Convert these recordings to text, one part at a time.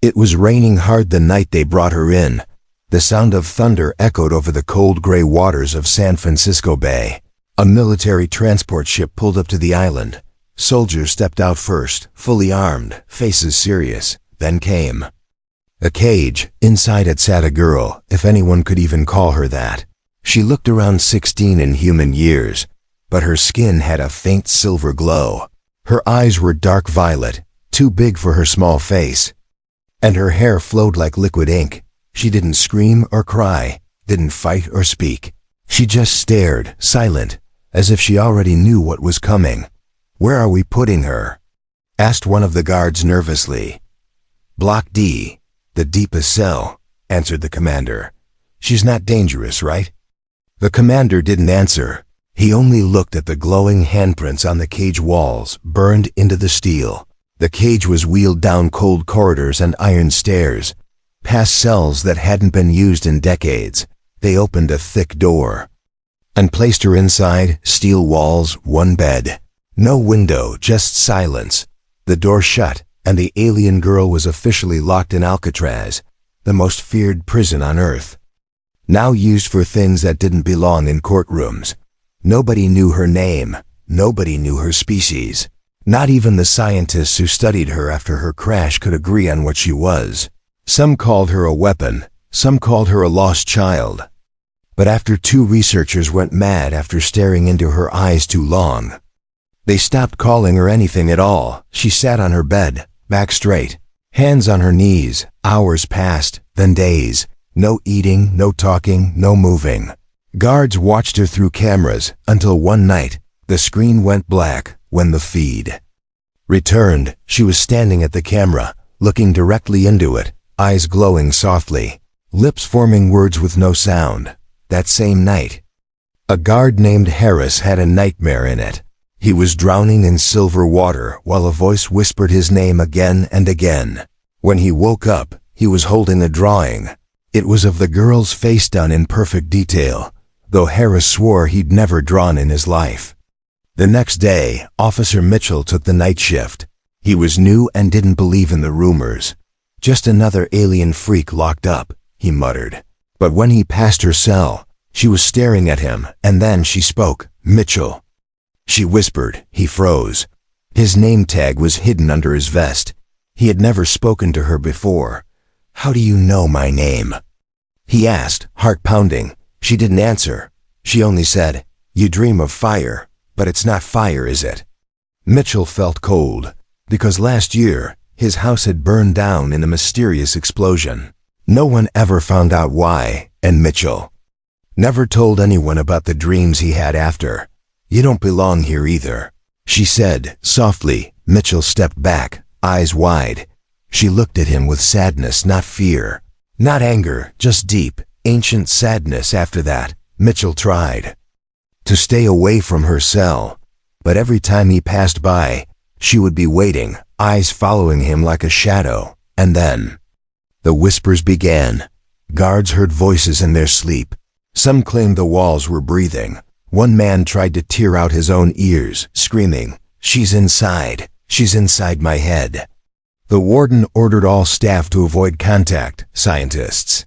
It was raining hard the night they brought her in. The sound of thunder echoed over the cold gray waters of San Francisco Bay. A military transport ship pulled up to the island. Soldiers stepped out first, fully armed, faces serious. Then came a cage. Inside it sat a girl, if anyone could even call her that. She looked around 16 in human years, but her skin had a faint silver glow. Her eyes were dark violet, too big for her small face, and her hair flowed like liquid ink. She didn't scream or cry, didn't fight or speak. She just stared, silent, as if she already knew what was coming. "Where are we putting her?" asked one of the guards nervously. "Block D, the deepest cell," answered the commander. "She's not dangerous, right?" The commander didn't answer. He only looked at the glowing handprints on the cage walls, burned into the steel. The cage was wheeled down cold corridors and iron stairs, past cells that hadn't been used in decades. They opened a thick door and placed her inside. Steel walls, one bed. No window, just silence. The door shut, and the alien girl was officially locked in Alcatraz, the most feared prison on Earth. Now used for things that didn't belong in courtrooms. Nobody knew her name. Nobody knew her species. Not even the scientists who studied her after her crash could agree on what she was. Some called her a weapon. Some called her a lost child. But after 2 researchers went mad after staring into her eyes too long, they stopped calling her anything at all. She sat on her bed, back straight, hands on her knees. Hours passed, then days. No eating, no talking, no moving. Guards watched her through cameras until one night, the screen went black. When the feed returned, she was standing at the camera, looking directly into it, eyes glowing softly, lips forming words with no sound. That same night, a guard named Harris had a nightmare in it. He was drowning in silver water while a voice whispered his name again and again. When he woke up, he was holding a drawing. It was of the girl's face done in perfect detail, though Harris swore he'd never drawn in his life. The next day, Officer Mitchell took the night shift. He was new and didn't believe in the rumors. "Just another alien freak locked up," he muttered. But when he passed her cell, she was staring at him, and then she spoke. "Mitchell." She whispered. He froze. His name tag was hidden under his vest. He had never spoken to her before. "How do you know my name?" he asked, heart pounding. She didn't answer. She only said, "You dream of fire. But it's not fire, is it?" Mitchell felt cold, because last year, his house had burned down in a mysterious explosion. No one ever found out why, and Mitchell never told anyone about the dreams he had after. "You don't belong here either," she said, softly. Mitchell stepped back, eyes wide. She looked at him with sadness, not fear. Not anger, just deep, ancient sadness. After that, Mitchell tried to stay away from her cell, but every time he passed by, she would be waiting, eyes following him like a shadow. And then the whispers began. Guards heard voices in their sleep. Some claimed the walls were breathing. One man tried to tear out his own ears, screaming, "She's inside. She's inside my head." The warden ordered all staff to avoid contact. Scientists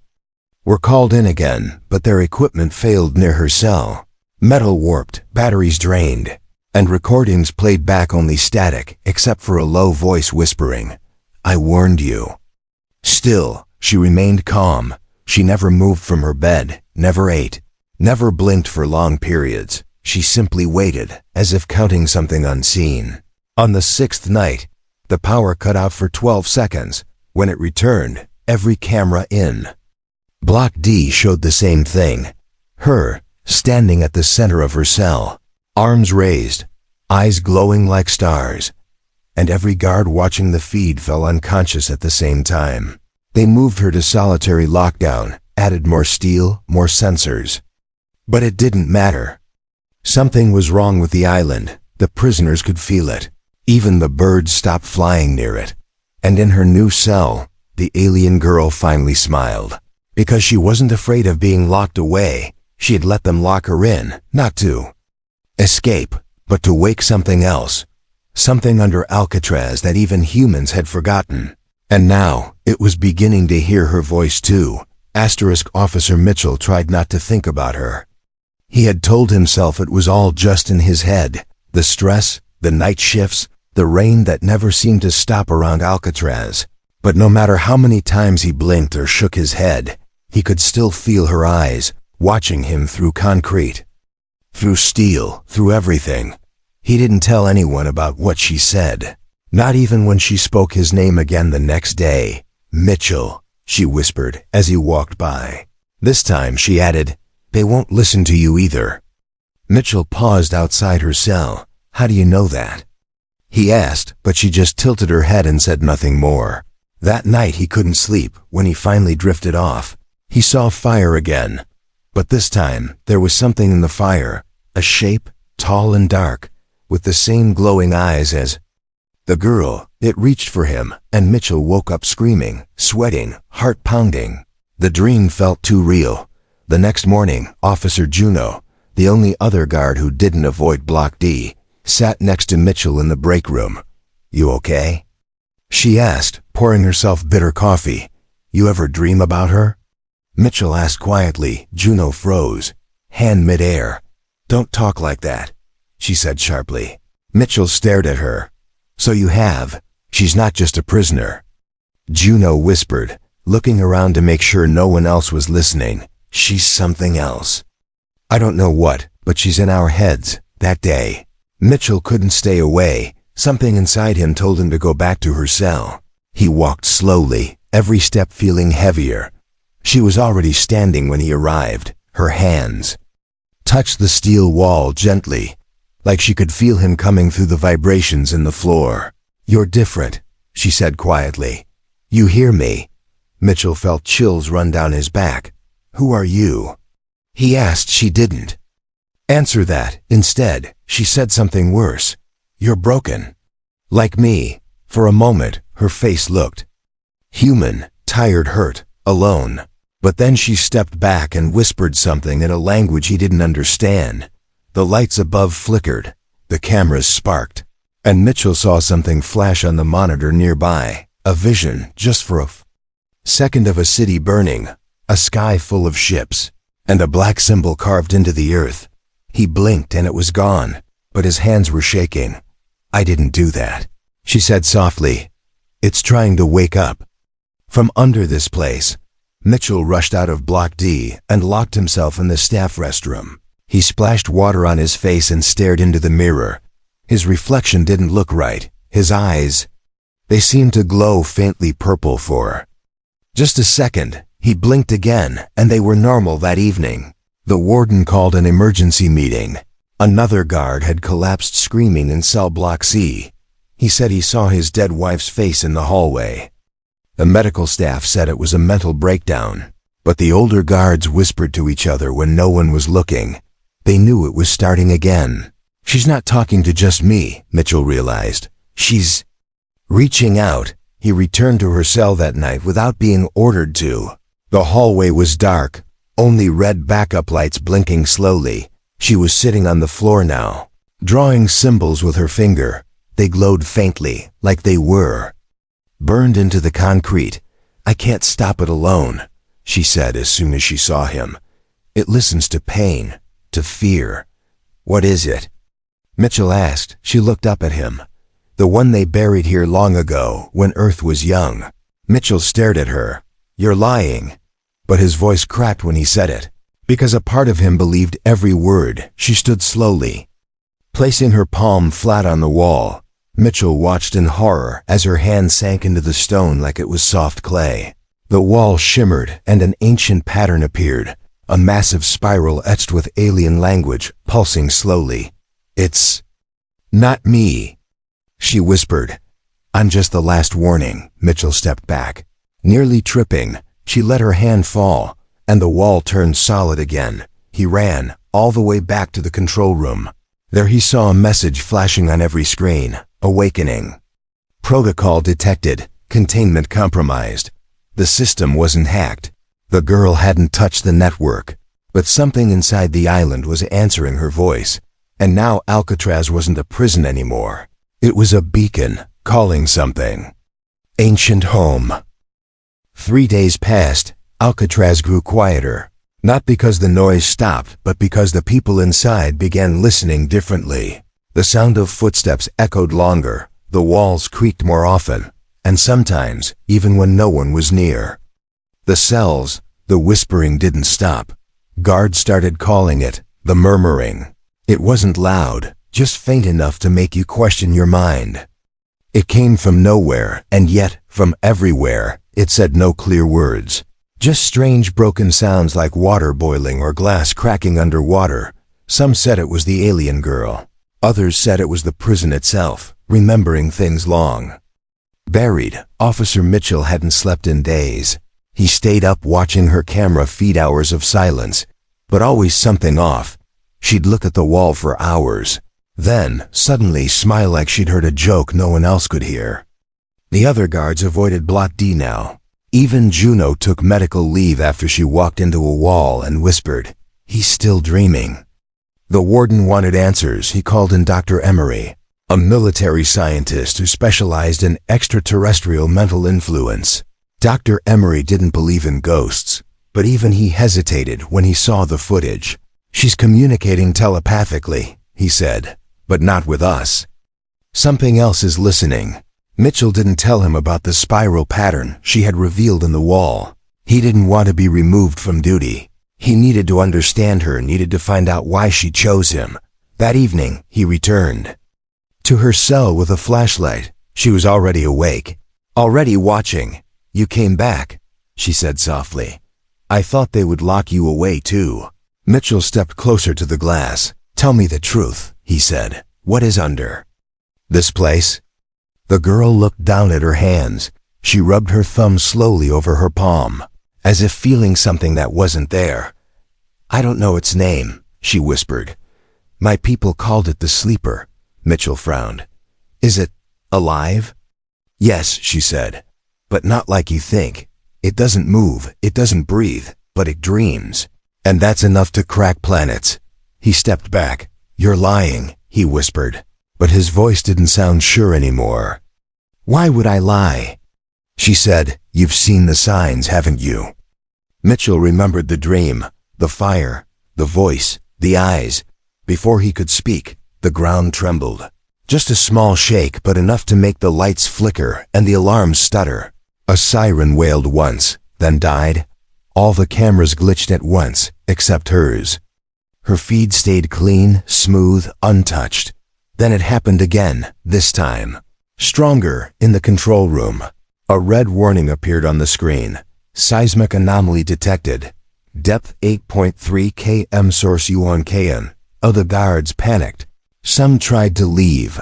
were called in again, but their equipment failed near her cell. Metal warped, batteries drained, and recordings played back only static, except for a low voice whispering, "I warned you." Still, she remained calm. She never moved from her bed, never ate, never blinked for long periods. She simply waited, as if counting something unseen. On the 6th night, the power cut out for 12 seconds. When it returned, every camera in Block D showed the same thing. Her, standing at the center of her cell, arms raised, eyes glowing like stars, and every guard watching the feed fell unconscious at the same time. They moved her to solitary lockdown, added more steel, more sensors. But it didn't matter. Something was wrong with the island. The prisoners could feel it. Even the birds stopped flying near it. And in her new cell, the alien girl finally smiled. Because she wasn't afraid of being locked away. She had let them lock her in, not to escape, but to wake something else. Something under Alcatraz that even humans had forgotten. And now, it was beginning to hear her voice too. Officer Mitchell tried not to think about her. He had told himself it was all just in his head. The stress, the night shifts, the rain that never seemed to stop around Alcatraz. But no matter how many times he blinked or shook his head, he could still feel her eyes, watching him through concrete, through steel, through everything. He didn't tell anyone about what she said. Not even when she spoke his name again the next day. "Mitchell," she whispered as he walked by. This time she added, "They won't listen to you either." Mitchell paused outside her cell. "How do you know that?" he asked, but she just tilted her head and said nothing more. That night he couldn't sleep. When he finally drifted off, he saw fire again. But this time, there was something in the fire, a shape, tall and dark, with the same glowing eyes as the girl. It reached for him, and Mitchell woke up screaming, sweating, heart pounding. The dream felt too real. The next morning, Officer Juno, the only other guard who didn't avoid Block D, sat next to Mitchell in the break room. "You okay?" she asked, pouring herself bitter coffee. "You ever dream about her?" Mitchell asked quietly. Juno froze, hand midair. "Don't talk like that," she said sharply. Mitchell stared at her. "So you have. She's not just a prisoner." Juno whispered, looking around to make sure no one else was listening. "She's something else. I don't know what, but she's in our heads, that day." Mitchell couldn't stay away. Something inside him told him to go back to her cell. He walked slowly, every step feeling heavier. She was already standing when he arrived. Her hands touched the steel wall gently, like she could feel him coming through the vibrations in the floor. "You're different," she said quietly. "You hear me?" Mitchell felt chills run down his back. "Who are you?" he asked. She didn't answer that. Instead, she said something worse. "You're broken. Like me." For a moment, her face looked human, tired, hurt, alone. But then she stepped back and whispered something in a language he didn't understand. The lights above flickered, the cameras sparked, and Mitchell saw something flash on the monitor nearby. A vision, just for a second, of a city burning, a sky full of ships, and a black symbol carved into the earth. He blinked and it was gone, but his hands were shaking. "I didn't do that," she said softly. "It's trying to wake up." From under this place, Mitchell rushed out of Block D and locked himself in the staff restroom. He splashed water on his face and stared into the mirror. His reflection didn't look right. His eyes, they seemed to glow faintly purple for just a second. He blinked again, and they were normal that evening. The warden called an emergency meeting. Another guard had collapsed screaming in cell block C. He said he saw his dead wife's face in the hallway. The medical staff said it was a mental breakdown, but the older guards whispered to each other when no one was looking. They knew it was starting again. "She's not talking to just me," Mitchell realized. "She's reaching out." He returned to her cell that night without being ordered to. The hallway was dark, only red backup lights blinking slowly. She was sitting on the floor now, drawing symbols with her finger. They glowed faintly, like they were burned into the concrete. "I can't stop it alone," she said as soon as she saw him. "It listens to pain, to fear." "What is it?" Mitchell asked. She looked up at him. "The one they buried here long ago, when Earth was young." Mitchell stared at her. "You're lying." But his voice cracked when he said it, because a part of him believed every word. She stood slowly, placing her palm flat on the wall. Mitchell watched in horror as her hand sank into the stone like it was soft clay. The wall shimmered and an ancient pattern appeared, a massive spiral etched with alien language, pulsing slowly. "It's not me," she whispered. "I'm just the last warning." Mitchell stepped back. Nearly tripping, she let her hand fall, and the wall turned solid again. He ran, all the way back to the control room. There he saw a message flashing on every screen. "Awakening. Protocol detected. Containment compromised." The system wasn't hacked. The girl hadn't touched the network. But something inside the island was answering her voice. And now Alcatraz wasn't a prison anymore. It was a beacon, calling something. Ancient home. 3 days passed. Alcatraz grew quieter. Not because the noise stopped, but because the people inside began listening differently. The sound of footsteps echoed longer, the walls creaked more often, and sometimes, even when no one was near. The cells, the whispering didn't stop. Guards started calling it, the murmuring. It wasn't loud, just faint enough to make you question your mind. It came from nowhere, and yet, from everywhere, it said no clear words. Just strange broken sounds like water boiling or glass cracking underwater. Some said it was the alien girl. Others said it was the prison itself, remembering things long. Buried, Officer Mitchell hadn't slept in days. He stayed up watching her camera feed hours of silence, but always something off. She'd look at the wall for hours, then suddenly smile like she'd heard a joke no one else could hear. The other guards avoided Block D now. Even Juno took medical leave after she walked into a wall and whispered, "He's still dreaming." The warden wanted answers. He called in Dr. Emery, a military scientist who specialized in extraterrestrial mental influence. Dr. Emery didn't believe in ghosts, but even he hesitated when he saw the footage. "She's communicating telepathically," he said, "but not with us. Something else is listening." Mitchell didn't tell him about the spiral pattern she had revealed in the wall. He didn't want to be removed from duty. He needed to understand her, needed to find out why she chose him. That evening, he returned to her cell with a flashlight. She was already awake, already watching. "You came back," she said softly. "I thought they would lock you away too." Mitchell stepped closer to the glass. "Tell me the truth," he said. "What is under this place?" The girl looked down at her hands. She rubbed her thumb slowly over her palm, as if feeling something that wasn't there. "I don't know its name," she whispered. "My people called it the sleeper." Mitchell frowned. "Is it alive?" "Yes," she said, "but not like you think. It doesn't move, it doesn't breathe, but it dreams. And that's enough to crack planets." He stepped back. "You're lying," he whispered, but his voice didn't sound sure anymore. "Why would I lie?" She said, "You've seen the signs, haven't you?" Mitchell remembered the dream, the fire, the voice, the eyes. Before he could speak, the ground trembled. Just a small shake, but enough to make the lights flicker and the alarms stutter. A siren wailed once, then died. All the cameras glitched at once, except hers. Her feed stayed clean, smooth, untouched. Then it happened again, this time. Stronger, in the control room. A red warning appeared on the screen. Seismic anomaly detected. Depth 8.3 km, source Yuan Kn. The guards panicked. Some tried to leave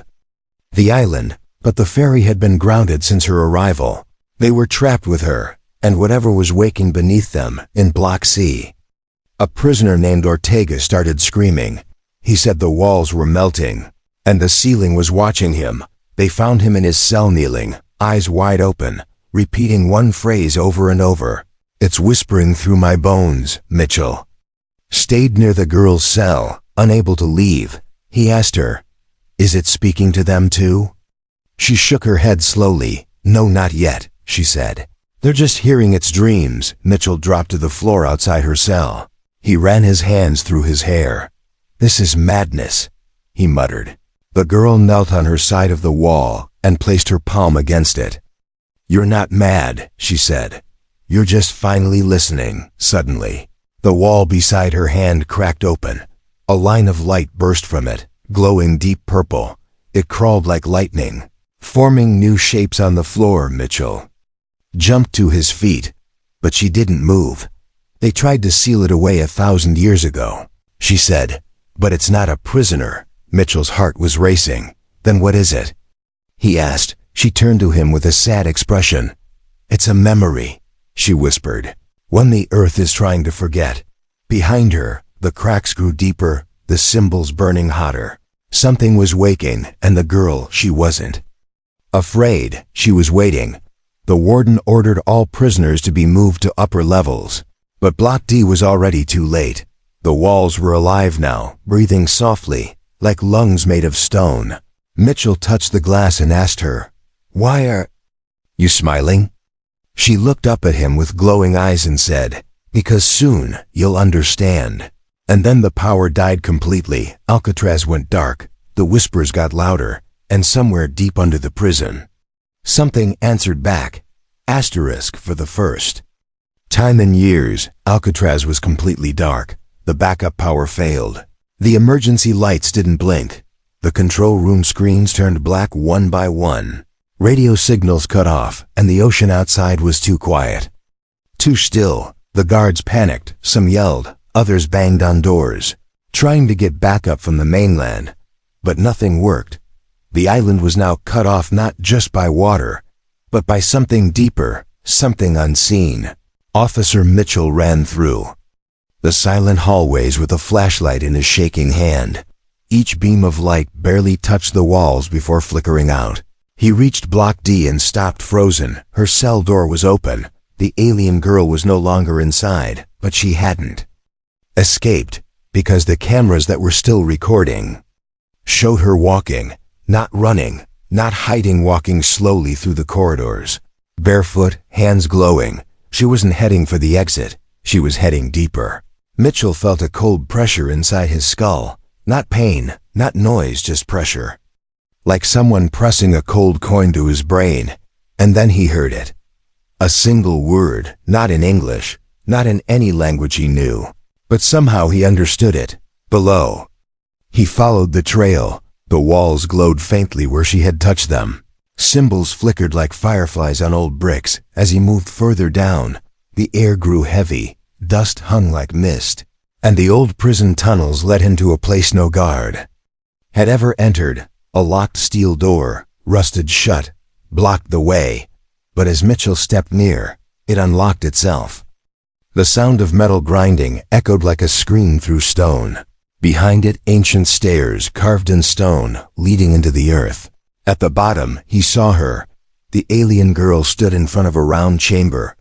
the island, but the ferry had been grounded since her arrival. They were trapped with her, and whatever was waking beneath them, in Block C. A prisoner named Ortega started screaming. He said the walls were melting, and the ceiling was watching him. They found him in his cell kneeling, eyes wide open, repeating one phrase over and over. "It's whispering through my bones," Mitchell stayed near the girl's cell, unable to leave. He asked her, "Is it speaking to them too?" She shook her head slowly. "No, not yet," she said. "They're just hearing its dreams." Mitchell dropped to the floor outside her cell. He ran his hands through his hair. "This is madness," he muttered. The girl knelt on her side of the wall and placed her palm against it. "You're not mad," she said. "You're just finally listening." Suddenly, the wall beside her hand cracked open. A line of light burst from it, glowing deep purple. It crawled like lightning, forming new shapes on the floor. Mitchell jumped to his feet, but she didn't move. "They tried to seal it away 1,000 years ago," she said. "But it's not a prisoner." Mitchell's heart was racing. "Then what is it?" he asked. She turned to him with a sad expression. "It's a memory," she whispered. "One the earth is trying to forget." Behind her, the cracks grew deeper, the symbols burning hotter. Something was waking, and the girl, she wasn't afraid. She was waiting. The warden ordered all prisoners to be moved to upper levels. But Block D was already too late. The walls were alive now, breathing softly, like lungs made of stone. Mitchell touched the glass and asked her, "Why are You smiling?" She looked up at him with glowing eyes and said, "Because soon you'll understand." And then the power died completely. Alcatraz went dark, the whispers got louder, and somewhere deep under the prison, something answered back, asterisk for the first time in years. Alcatraz was completely dark. The backup power failed. The emergency lights didn't blink. The control room screens turned black one by one. Radio signals cut off, and the ocean outside was too quiet, too still. The guards panicked, some yelled, others banged on doors, trying to get backup from the mainland. But nothing worked. The island was now cut off not just by water, but by something deeper, something unseen. Officer Mitchell ran through the silent hallways with a flashlight in his shaking hand. Each beam of light barely touched the walls before flickering out. He reached Block D and stopped frozen. Her cell door was open. The alien girl was no longer inside, but she hadn't escaped, because the cameras that were still recording showed her walking, not running, not hiding, walking slowly through the corridors. Barefoot, hands glowing. She wasn't heading for the exit. She was heading deeper. Mitchell felt a cold pressure inside his skull. Not pain, not noise, just pressure. Like someone pressing a cold coin to his brain. And then he heard it. A single word, not in English, not in any language he knew. But somehow he understood it. Below. He followed the trail. The walls glowed faintly where she had touched them. Symbols flickered like fireflies on old bricks. As he moved further down, the air grew heavy. Dust hung like mist. And the old prison tunnels led him to a place no guard had ever entered. A locked steel door, rusted shut, blocked the way. But as Mitchell stepped near, it unlocked itself. The sound of metal grinding echoed like a scream through stone. Behind it, ancient stairs carved in stone, leading into the earth. At the bottom, he saw her. The alien girl stood in front of a round chamber,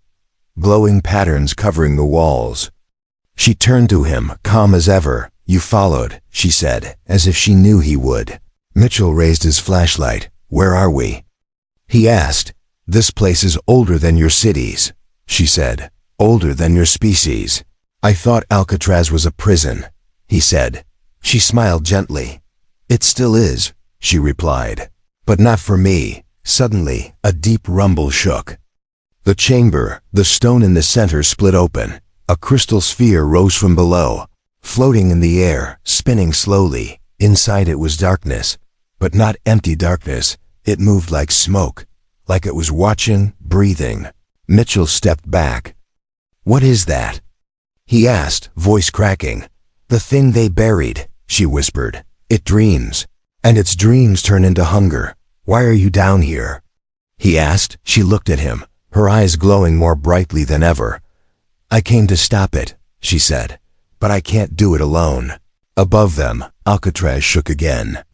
glowing patterns covering the walls. She turned to him, calm as ever. "You followed," she said, as if she knew he would. Mitchell raised his flashlight. "Where are we?" he asked. "This place is older than your cities," she said. "Older than your species." "I thought Alcatraz was a prison," he said. She smiled gently. "It still is," she replied. "But not for me." Suddenly, a deep rumble shook. The chamber, the stone in the center, split open. A crystal sphere rose from below, floating in the air, spinning slowly. Inside it was darkness, but not empty darkness. It moved like smoke, like it was watching, breathing. Mitchell stepped back. "What is that?" he asked, voice cracking. "The thing they buried," she whispered. "It dreams, and its dreams turn into hunger. Why are you down here?" he asked. She looked at him, her eyes glowing more brightly than ever. "I came to stop it," she said, "but I can't do it alone." Above them, Alcatraz shook again.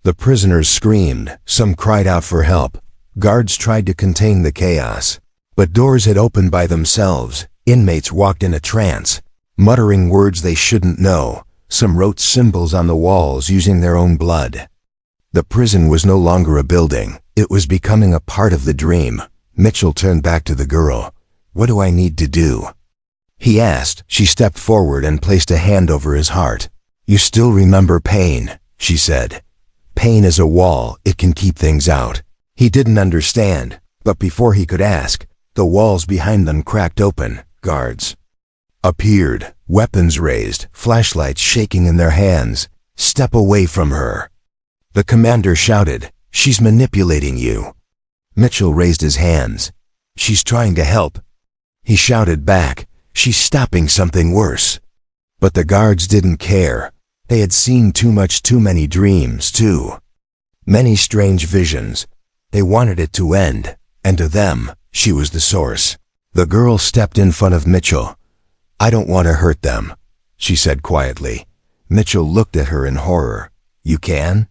The prisoners screamed, some cried out for help. Guards tried to contain the chaos. But doors had opened by themselves. Inmates walked in a trance, muttering words they shouldn't know. Some wrote symbols on the walls using their own blood. The prison was no longer a building. It was becoming a part of the dream. Mitchell turned back to the girl. "What do I need to do?" he asked. She stepped forward and placed a hand over his heart. "You still remember pain," she said. "Pain is a wall. It can keep things out." He didn't understand, but before he could ask, the walls behind them cracked open. Guards appeared, weapons raised, flashlights shaking in their hands. "Step away from her," the commander shouted. "She's manipulating you." Mitchell raised his hands. "She's trying to help," he shouted back. "She's stopping something worse." But the guards didn't care. They had seen too many dreams, too many strange visions. They wanted it to end, and to them, she was the source. The girl stepped in front of Mitchell. "I don't want to hurt them," she said quietly. Mitchell looked at her in horror. "You can?"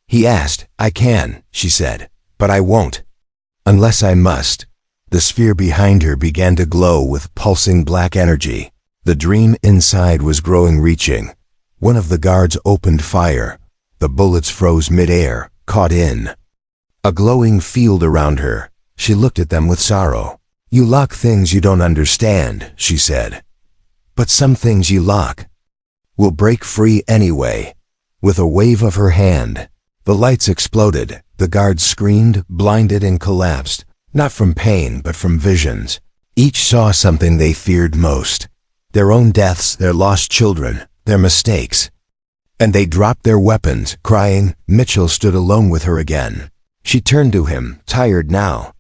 he asked. "I can," she said, "but I won't. Unless I must." The sphere behind her began to glow with pulsing black energy. The dream inside was growing, reaching. One of the guards opened fire. The bullets froze mid-air, caught in a glowing field around her. She looked at them with sorrow. "You lock things you don't understand," she said. "But some things you lock will break free anyway." With a wave of her hand, the lights exploded. The guards screamed, blinded, and collapsed, not from pain but from visions. Each saw something they feared most: their own deaths, their lost children, their mistakes. And they dropped their weapons, crying. Mitchell stood alone with her again. She turned to him, tired now.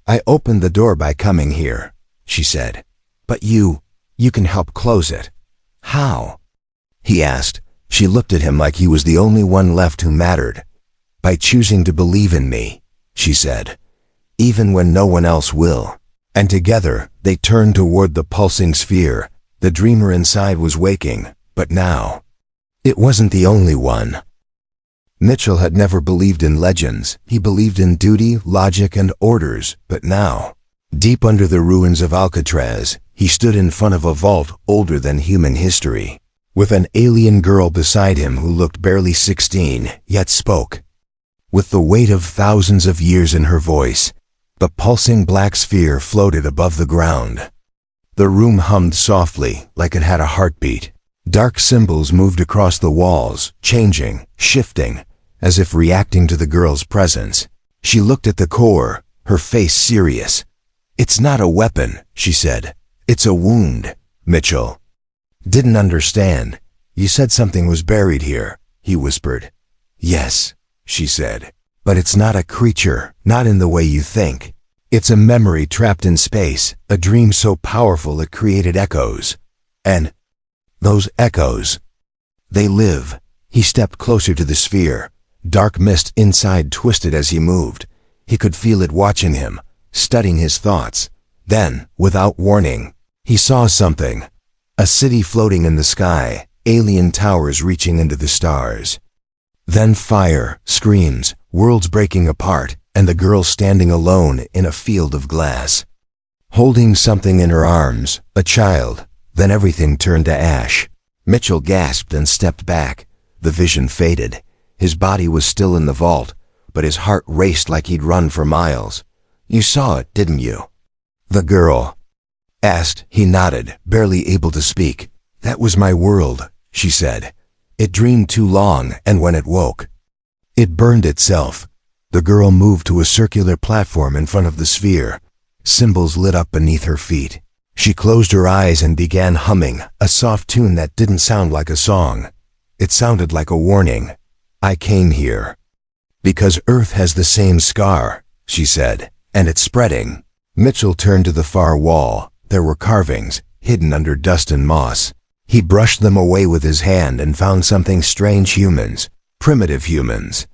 "I opened the door by coming here," she said. "But you can help close it." "How?" he asked. She looked at him like he was the only one left who mattered. "By choosing to believe in me," she said, "even when no one else will." And together, they turned toward the pulsing sphere. The dreamer inside was waking, but now it wasn't the only one. Mitchell had never believed in legends. He believed in duty, logic, and orders, but now, deep under the ruins of Alcatraz, he stood in front of a vault older than human history, with an alien girl beside him who looked barely 16, yet spoke with the weight of thousands of years in her voice. The pulsing black sphere floated above the ground. The room hummed softly, like it had a heartbeat. Dark symbols moved across the walls, changing, shifting, as if reacting to the girl's presence. She looked at the core, her face serious. "It's not a weapon," she said. "It's a wound." Mitchell didn't understand. "You said something was buried here," he whispered. "Yes," she said. "But it's not a creature, not in the way you think. It's a memory trapped in space, a dream so powerful it created echoes. And those echoes, they live." He stepped closer to the sphere. Dark mist inside twisted as he moved. He could feel it watching him, studying his thoughts. Then, without warning, he saw something. A city floating in the sky, alien towers reaching into the stars. Then fire, screams, worlds breaking apart, and the girl standing alone in a field of glass, holding something in her arms, a child. Then everything turned to ash. Mitchell gasped and stepped back. The vision faded. His body was still in the vault, but his heart raced like he'd run for miles. "You saw it, didn't you?" the girl asked. He nodded, barely able to speak. "That was my world," she said. "It dreamed too long, and when it woke, it burned itself." The girl moved to a circular platform in front of the sphere. Symbols lit up beneath her feet. She closed her eyes and began humming, a soft tune that didn't sound like a song. It sounded like a warning. "I came here because Earth has the same scar," she said, "and it's spreading." Mitchell turned to the far wall. There were carvings, hidden under dust and moss. He brushed them away with his hand and found something strange: humans, primitive humans,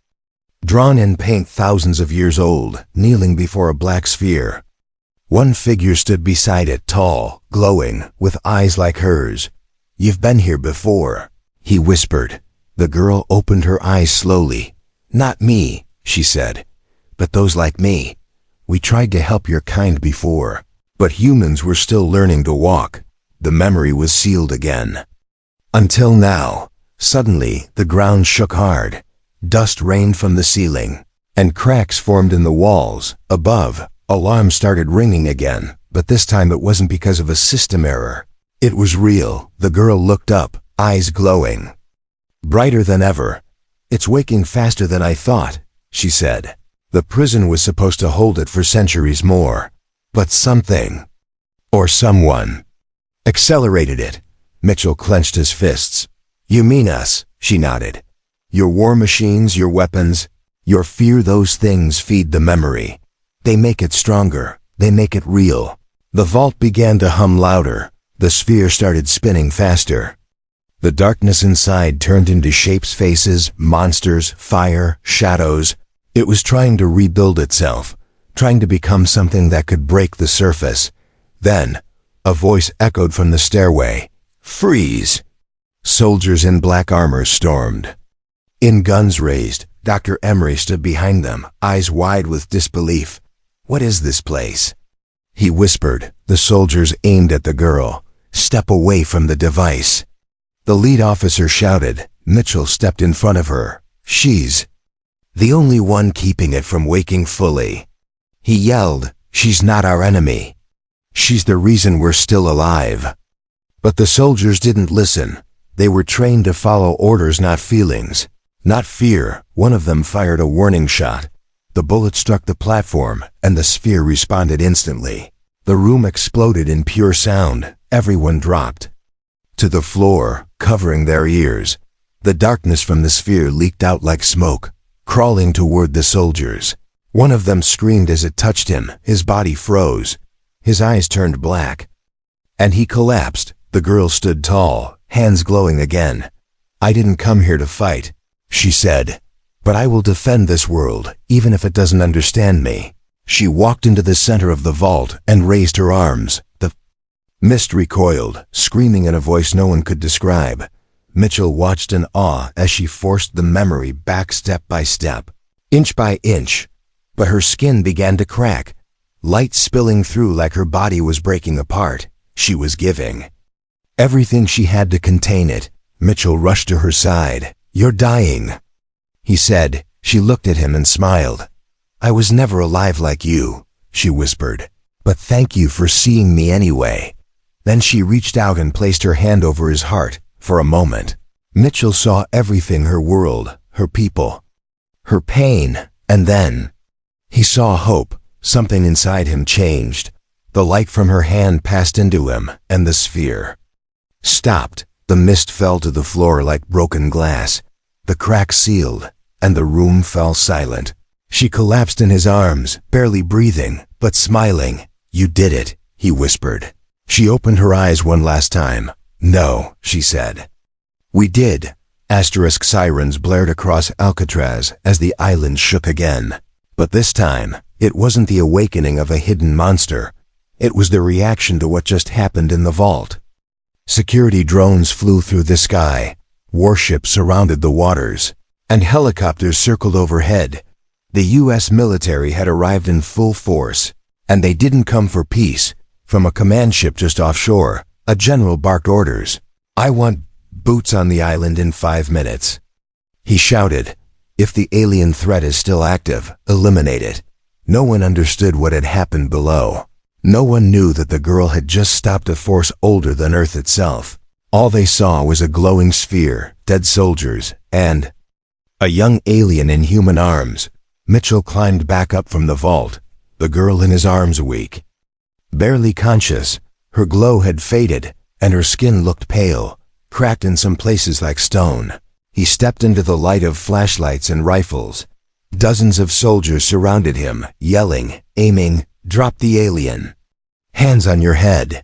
drawn in paint thousands of years old, kneeling before a black sphere. One figure stood beside it, tall, glowing, with eyes like hers. "You've been here before," he whispered. The girl opened her eyes slowly. "Not me," she said, "but those like me. We tried to help your kind before, but humans were still learning to walk." The memory was sealed again. Until now. Suddenly, the ground shook hard. Dust rained from the ceiling, and cracks formed in the walls. Above, alarms started ringing again, but this time it wasn't because of a system error. It was real. The girl looked up, eyes glowing, brighter than ever. "It's waking faster than I thought," she said. "The prison was supposed to hold it for centuries more, but something, or someone, accelerated it." Mitchell clenched his fists. "You mean us?" she nodded. "Your war machines, your weapons, your fear, those things feed the memory. They make it stronger. They make it real." The vault began to hum louder. The sphere started spinning faster. The darkness inside turned into shapes, faces, monsters, fire, shadows. It was trying to rebuild itself, trying to become something that could break the surface. Then, a voice echoed from the stairway. "Freeze!" Soldiers in black armor stormed, in guns raised. Dr. Emery stood behind them, eyes wide with disbelief. "What is this place?" he whispered. The soldiers aimed at the girl. "Step away from the device," the lead officer shouted. Mitchell stepped in front of her. "She's the only one keeping it from waking fully." He yelled, "She's not our enemy. She's the reason we're still alive." But the soldiers didn't listen. They were trained to follow orders, not feelings, not fear. One of them fired a warning shot. The bullet struck the platform, and the sphere responded instantly. The room exploded in pure sound. Everyone dropped to the floor, covering their ears. The darkness from the sphere leaked out like smoke, crawling toward the soldiers. One of them screamed as it touched him. His body froze. His eyes turned black. And he collapsed. The girl stood tall, hands glowing again. "I didn't come here to fight," she said. "But I will defend this world, even if it doesn't understand me." She walked into the center of the vault and raised her arms. The mist recoiled, screaming in a voice no one could describe. Mitchell watched in awe as she forced the memory back step by step, inch by inch. But her skin began to crack, light spilling through like her body was breaking apart. She was giving everything she had to contain it. Mitchell rushed to her side. "You're dying," he said. She looked at him and smiled. "I was never alive like you," she whispered. "But thank you for seeing me anyway." Then she reached out and placed her hand over his heart. For a moment, Mitchell saw everything: her world, her people, her pain, and then he saw hope. Something inside him changed. The light from her hand passed into him, and the sphere stopped. The mist fell to the floor like broken glass. The crack sealed, and the room fell silent. She collapsed in his arms, barely breathing, but smiling. "You did it," he whispered. She opened her eyes one last time. "No," she said. "We did." Asterisk sirens blared across Alcatraz as the island shook again. But this time, it wasn't the awakening of a hidden monster. It was the reaction to what just happened in the vault. Security drones flew through the sky, warships surrounded the waters, and helicopters circled overhead. The U.S. military had arrived in full force, and they didn't come for peace. From a command ship just offshore, a general barked orders. "I want boots on the island in 5 minutes." He shouted, "If the alien threat is still active, eliminate it." No one understood what had happened below. No one knew that the girl had just stopped a force older than Earth itself. All they saw was a glowing sphere, dead soldiers, and a young alien in human arms. Mitchell climbed back up from the vault, the girl in his arms weak, barely conscious. Her glow had faded, and her skin looked pale, cracked in some places like stone. He stepped into the light of flashlights and rifles. Dozens of soldiers surrounded him, yelling, aiming. "Drop the alien. Hands on your head."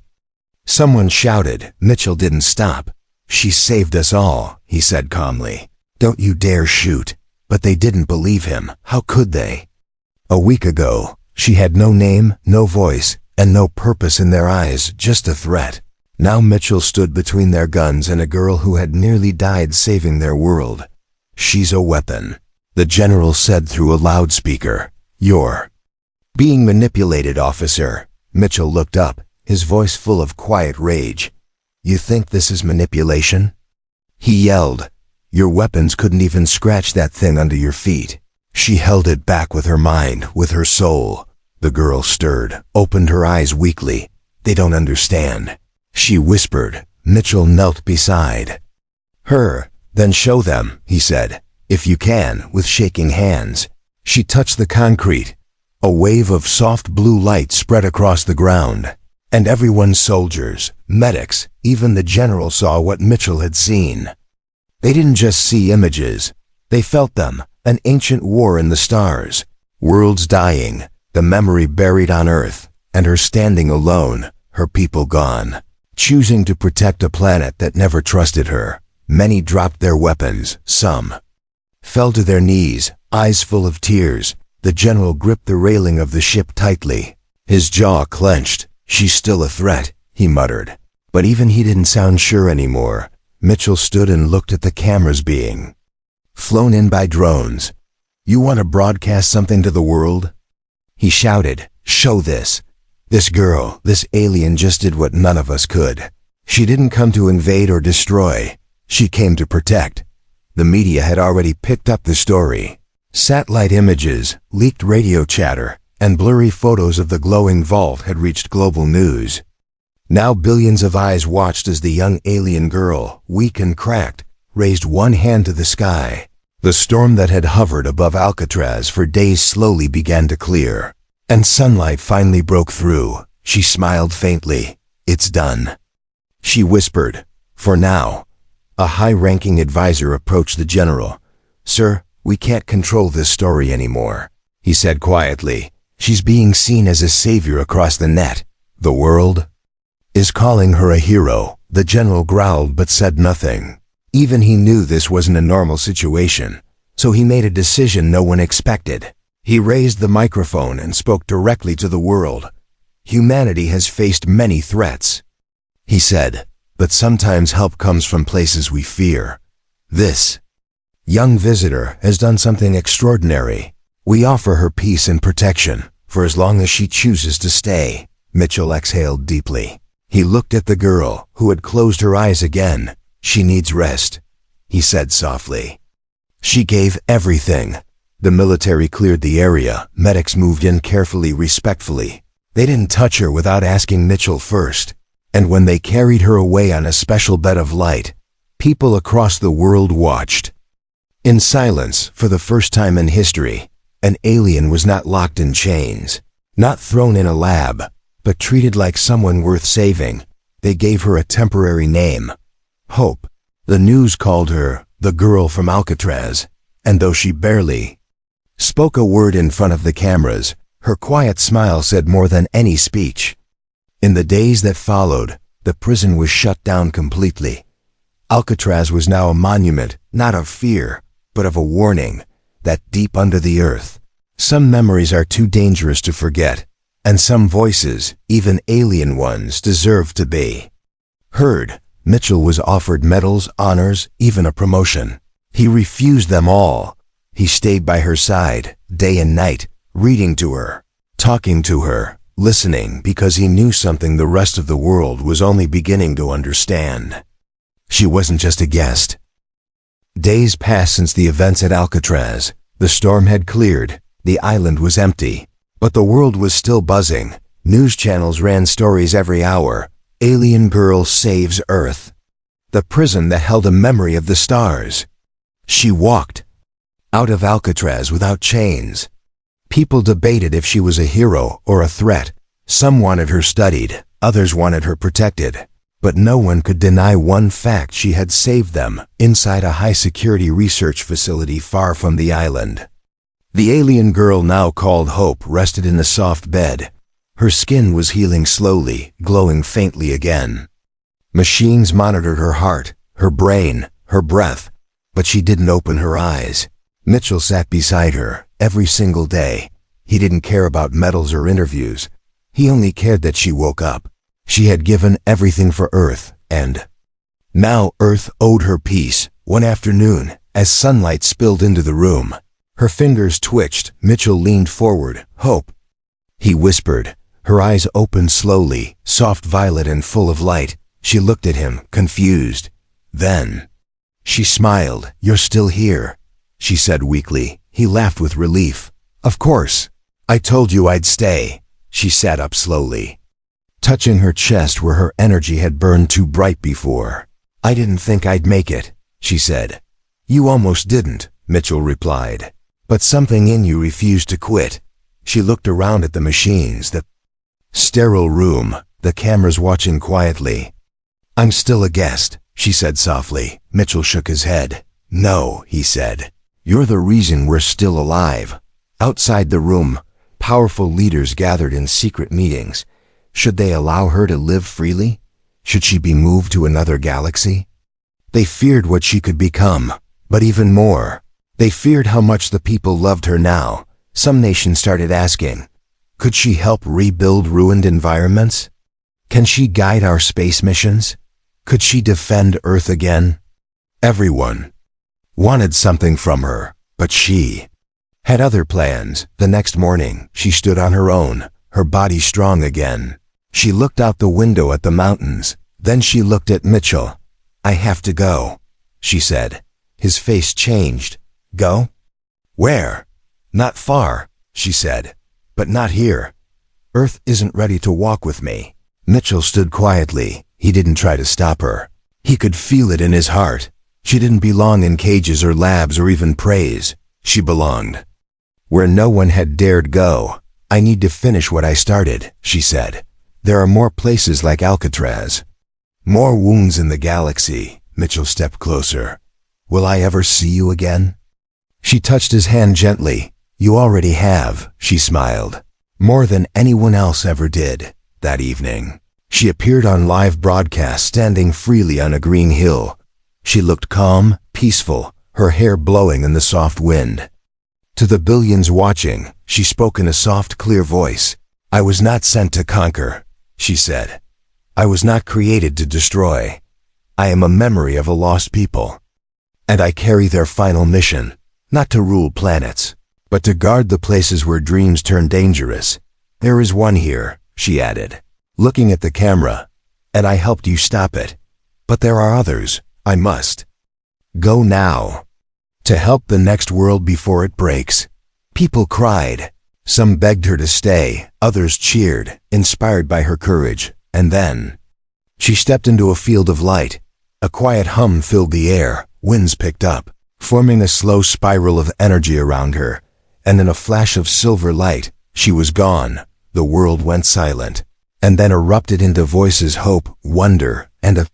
Someone shouted. Mitchell didn't stop. "She saved us all," he said calmly. "Don't you dare shoot." But they didn't believe him. How could they? A week ago, she had no name, no voice, and no purpose in their eyes, just a threat. Now Mitchell stood between their guns and a girl who had nearly died saving their world. "She's a weapon," the general said through a loudspeaker. "You're being manipulated, officer." Mitchell looked up, his voice full of quiet rage. "You think this is manipulation?" He yelled. "Your weapons couldn't even scratch that thing under your feet." She held it back with her mind, with her soul. The girl stirred, opened her eyes weakly. "They don't understand," she whispered. Mitchell knelt beside her. "Then show them," he said, "if you can," with shaking hands. She touched the concrete. A wave of soft blue light spread across the ground, and everyone, soldiers, medics, even the general, saw what Mitchell had seen. They didn't just see images, they felt them, an ancient war in the stars, worlds dying, the memory buried on Earth, and her standing alone, her people gone, choosing to protect a planet that never trusted her. Many dropped their weapons, some fell to their knees, eyes full of tears. The general gripped the railing of the ship tightly. His jaw clenched. "She's still a threat," he muttered. But even he didn't sound sure anymore. Mitchell stood and looked at the cameras being flown in by drones. "You want to broadcast something to the world?" He shouted. "Show this. This girl, this alien just did what none of us could. She didn't come to invade or destroy. She came to protect." The media had already picked up the story. Satellite images, leaked radio chatter, and blurry photos of the glowing vault had reached global news. Now billions of eyes watched as the young alien girl, weak and cracked, raised one hand to the sky. The storm that had hovered above Alcatraz for days slowly began to clear, and sunlight finally broke through. She smiled faintly. "It's done," she whispered. "For now." A high-ranking advisor approached the general. "Sir, we can't control this story anymore," he said quietly. "She's being seen as a savior across the net. The world is calling her a hero." The general growled but said nothing. Even he knew this wasn't a normal situation, so he made a decision no one expected. He raised the microphone and spoke directly to the world. "Humanity has faced many threats," he said, "but sometimes help comes from places we fear. This young visitor has done something extraordinary. We offer her peace and protection for as long as she chooses to stay." Mitchell exhaled deeply. He looked at the girl, who had closed her eyes again. "She needs rest," he said softly. She gave everything. The military cleared the area. Medics moved in carefully, respectfully. They didn't touch her without asking Mitchell first. And when they carried her away on a special bed of light, people across the world watched. In silence, for the first time in history, an alien was not locked in chains, not thrown in a lab, but treated like someone worth saving. They gave her a temporary name, Hope. The news called her the girl from Alcatraz, and though she barely spoke a word in front of the cameras, her quiet smile said more than any speech. In the days that followed, the prison was shut down completely. Alcatraz was now a monument, not of fear, but of a warning, that deep under the earth, some memories are too dangerous to forget, and some voices, even alien ones, deserve to be heard. Mitchell was offered medals, honors, even a promotion. He refused them all. He stayed by her side, day and night, reading to her, talking to her, listening, because he knew something the rest of the world was only beginning to understand. She wasn't just a guest. Days passed since the events at Alcatraz. The storm had cleared. The island was empty. But the world was still buzzing. News channels ran stories every hour. Alien girl saves Earth. The prison that held a memory of the stars. She walked out of Alcatraz without chains. People debated if she was a hero or a threat. Some wanted her studied, others wanted her protected. But no one could deny one fact: she had saved them, inside a high-security research facility far from the island. The alien girl, now called Hope, rested in a soft bed. Her skin was healing slowly, glowing faintly again. Machines monitored her heart, her brain, her breath, but she didn't open her eyes. Mitchell sat beside her, every single day. He didn't care about medals or interviews. He only cared that she woke up. She had given everything for Earth, and now Earth owed her peace. One afternoon, as sunlight spilled into the room, her fingers twitched. Mitchell leaned forward. "Hope," he whispered. Her eyes opened slowly, soft violet and full of light. She looked at him, confused. Then she smiled. "You're still here," she said weakly. He laughed with relief. "Of course. I told you I'd stay." She sat up slowly, touching her chest where her energy had burned too bright before. "I didn't think I'd make it," she said. "You almost didn't," Mitchell replied. "But something in you refused to quit." She looked around at the machines, the sterile room, the cameras watching quietly. "I'm still a guest," she said softly. Mitchell shook his head. "No," he said. "You're the reason we're still alive." Outside the room, powerful leaders gathered in secret meetings. Should they allow her to live freely? Should she be moved to another galaxy? They feared what she could become, but even more, they feared how much the people loved her now. Some nations started asking, could she help rebuild ruined environments? Can she guide our space missions? Could she defend Earth again? Everyone wanted something from her, but she had other plans. The next morning, she stood on her own, her body strong again. She looked out the window at the mountains. Then she looked at Mitchell. "I have to go," she said. His face changed. "Go? Where?" "Not far," she said. But not here. Earth isn't ready to walk with me. Mitchell stood quietly. He didn't try to stop her. He could feel it in his heart. She didn't belong in cages or labs or even praise. She belonged where no one had dared go. I need to finish what I started, she said. There are more places like Alcatraz. More wounds in the galaxy. Mitchell stepped closer. Will I ever see you again? She touched his hand gently. You already have, she smiled. More than anyone else ever did. That evening, she appeared on live broadcast standing freely on a green hill. She looked calm, peaceful, her hair blowing in the soft wind. To the billions watching, she spoke in a soft, clear voice. I was not sent to conquer, she said. I was not created to destroy. I am a memory of a lost people. And I carry their final mission, not to rule planets, but to guard the places where dreams turn dangerous. There is one here, she added, looking at the camera, and I helped you stop it. But there are others. I must go now to help the next world before it breaks. People cried. Some begged her to stay, others cheered, inspired by her courage. And then she stepped into a field of light. A quiet hum filled the air, winds picked up, forming a slow spiral of energy around her, and in a flash of silver light, she was gone. The world went silent, and then erupted into voices, hope, wonder, and a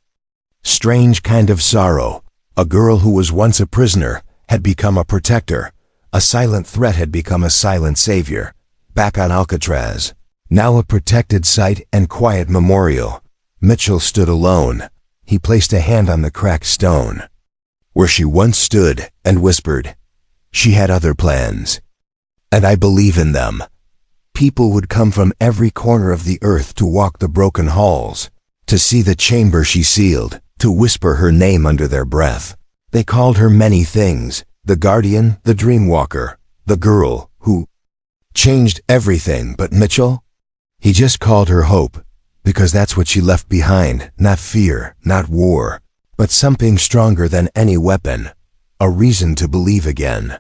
strange kind of sorrow. A girl who was once a prisoner had become a protector. A silent threat had become a silent savior. Back on Alcatraz, now a protected site and quiet memorial, Mitchell stood alone. He placed a hand on the cracked stone where she once stood and whispered, she had other plans, and I believe in them. People would come from every corner of the earth to walk the broken halls, to see the chamber she sealed, to whisper her name under their breath. They called her many things, the guardian, the dreamwalker, the girl who changed everything. But Mitchell? He just called her hope, because that's what she left behind, not fear, not war, but something stronger than any weapon, a reason to believe again.